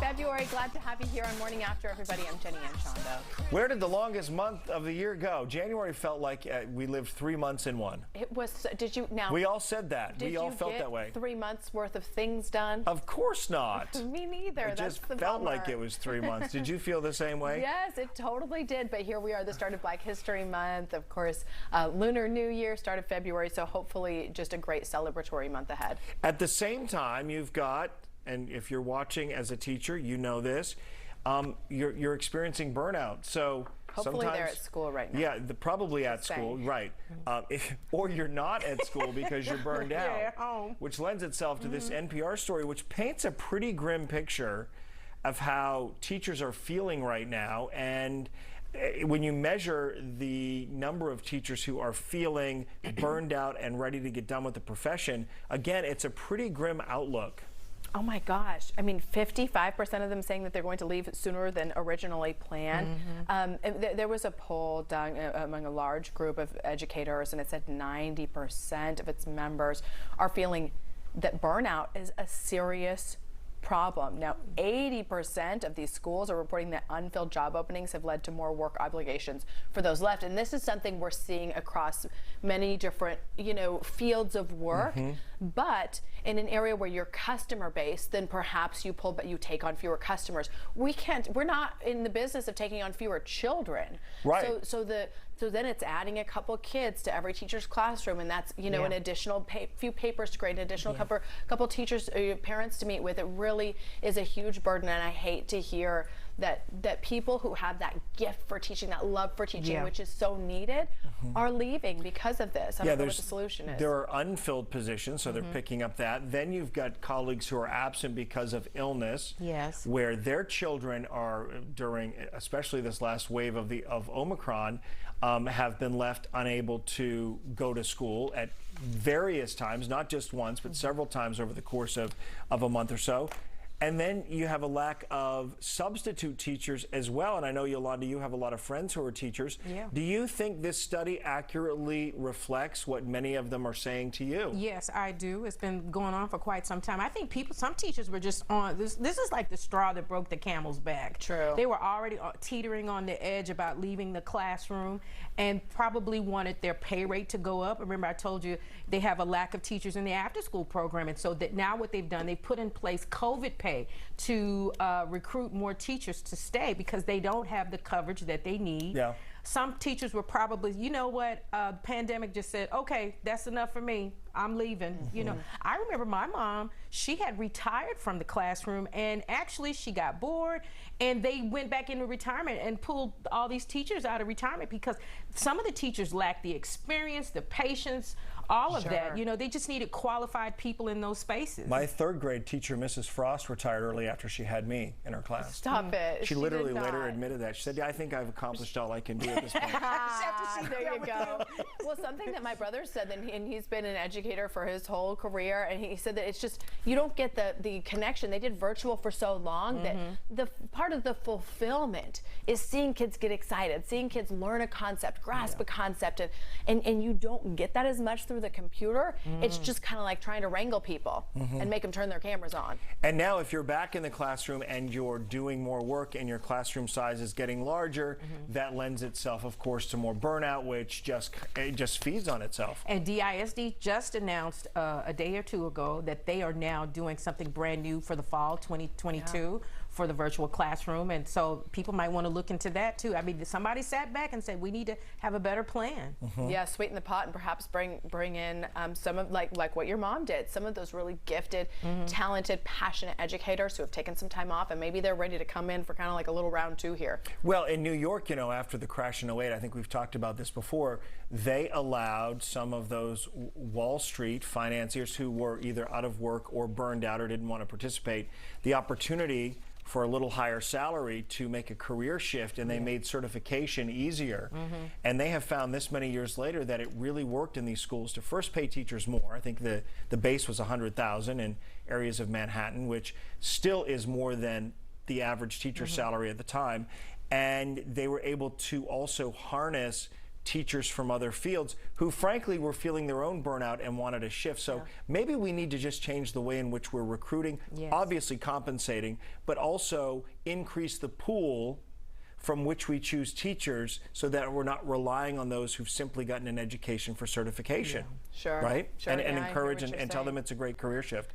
February. Glad to have you here on Morning After, everybody. I'm Jenny Anchondo. Where did the longest month of the year go? January felt like we lived 3 months in one. It was. Did you now? We all said that. We all felt that way. 3 months worth of things done? Of course not. Me neither. It That's just the felt bummer. like it was 3 months. Did you feel the same way? Yes, it totally did. But here we are, the start of Black History Month. Of course, Lunar New Year, start of February. So hopefully, just a great celebratory month ahead. At the same time, you've got, and if you're watching as a teacher, you know this, you're experiencing burnout. So hopefully sometimes, they're at school right now. Yeah, probably at school, right. Or you're not at school because you're burned out, at home. which lends itself to this NPR story, which paints a pretty grim picture of how teachers are feeling right now. And when you measure the number of teachers who are feeling burned out and ready to get done with the profession, again, it's a pretty grim outlook. Oh my gosh. I mean, 55% of them saying that they're going to leave sooner than originally planned. There was a poll done among a large group of educators, and it said 90% of its members are feeling that burnout is a serious problem. Now, 80% of these schools are reporting that unfilled job openings have led to more work obligations for those left. And this is something we're seeing across many different, fields of work. But in an area where you're customer based, then perhaps you take on fewer customers. We're not in the business of taking on fewer children. Right. So then it's adding a couple kids to every teacher's classroom, and that's an additional few papers to grade, an additional couple teachers, parents to meet with. It really is a huge burden, and I hate to hear that people who have that gift for teaching, that love for teaching, which is so needed, are leaving because of this. I don't know what the solution is. There are unfilled positions, so they're picking up that. Then you've got colleagues who are absent because of illness, where their children are, during especially this last wave of Omicron, have been left unable to go to school at various times, not just once, but several times over the course of a month or so. And then you have a lack of substitute teachers as well. And I know, Yolanda, you have a lot of friends who are teachers. Do you think this study accurately reflects what many of them are saying to you? Yes, I do. It's been going on for quite some time. I think some teachers were just on, this is like the straw that broke the camel's back. True. They were already teetering on the edge about leaving the classroom and probably wanted their pay rate to go up. Remember, I told you they have a lack of teachers in the after-school program. And so that now what they've done, they've put in place COVID pay to recruit more teachers to stay because they don't have the coverage that they need. Some teachers were probably, pandemic just said, okay, that's enough for me. I'm leaving. I remember my mom, she had retired from the classroom, and actually she got bored, and they went back into retirement and pulled all these teachers out of retirement because some of the teachers lacked the experience, the patience, all of that. They just needed qualified people in those spaces. My third grade teacher, Mrs. Frost, retired early after she had me in her class. Stop it. She literally later admitted that. She said, I think I've accomplished all I can do at this point. There you go. Well, something that my brother said, and he's been an educator for his whole career, and he said that it's just, you don't get the connection. They did virtual for so long that the part of the fulfillment is seeing kids get excited, seeing kids learn a concept, grasp a concept, and you don't get that as much through the computer. It's just kind of like trying to wrangle people and make them turn their cameras on. And now if you're back in the classroom and you're doing more work and your classroom size is getting larger, that lends itself, of course, to more burnout, which just feeds on itself. And DISD just announced a day or two ago that they are now doing something brand new for the fall 2022 for the virtual classroom, and so people might want to look into that too. I mean, somebody sat back and said we need to have a better plan. Yeah, sweeten the pot and perhaps bring in some of like what your mom did, some of those really gifted, talented, passionate educators who have taken some time off, and maybe they're ready to come in for kind of like a little round two here. Well, in New York, after the crash in 08, I think we've talked about this before, they allowed some of those Wall Street financiers who were either out of work or burned out or didn't want to participate the opportunity for a little higher salary to make a career shift, and they made certification easier. And they have found this many years later that it really worked in these schools to first pay teachers more. I think the base was $100,000 in areas of Manhattan, which still is more than the average teacher salary at the time. And they were able to also harness teachers from other fields who frankly were feeling their own burnout and wanted a shift. So maybe we need to just change the way in which we're recruiting, obviously compensating, but also increase the pool from which we choose teachers so that we're not relying on those who've simply gotten an education for certification. Sure. Right? Sure. And encourage and tell them it's a great career shift.